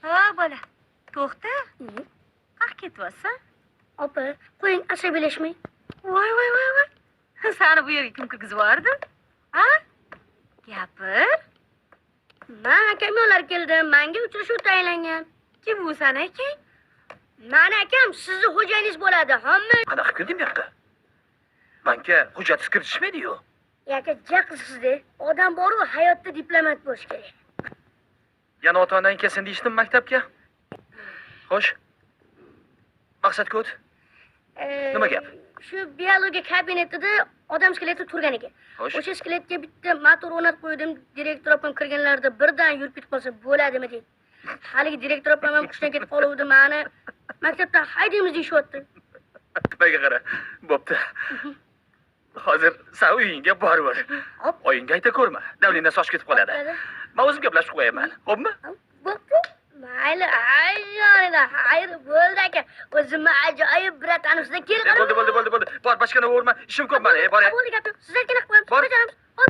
Ha, bola. To'xta. Qaq ketyapsan? Opa, qo'ying asabiylashmang. Voy. Seni bu yerga kim kirgizib yubordi? Ha? Gapir. Men akam yo'lar keldi. Menga uchrashuv tayinlangan. Kim u sana akang? Mani akam sizni xo'jayingiz bo'ladi. Hamma Qanaqa kelding bu yoqqa? Banka hujjatsiz kiritishmaydi-yu. yaka jaqsizda odam boru hayotda diplomat bo'lish kerak. Yana ota-onang kelsin deyishdim maktabga. Xo'sh. Maqsad ko't. Nima gap? Shu biologiya kabinetida odam skeleti turgan ekan. Xo'sh. O'sha skeletga bitta motor o'rnatib qo'ydim. Direktor opam kirganlarida birdan yurib ketib qolsa bo'ladimi deydi. Haligi direktor opam ham hushdan ketib qoluvdi. Mani maktabdan haydaymiz deyishyapti. Menga qara. Bo'pti. Hozir sen uyingga borib. Hop. Oyingga ayta ko'rma. Davlingdan soch ketib qoladi. Men o'zim gaplashib qo'yaman. Xo'pmi? Bo'pti. Mayli, ayyorida, xayr bo'ldi aka. O'zimni ajoyib bratanimizdan kelib Bo'ldi. Bor, boshqani o'rma. Ishim ko'p meni. Bor. Bo'ldi gap yo'q. Siz aytgan qo'yamiz. Bor. Bajaramiz.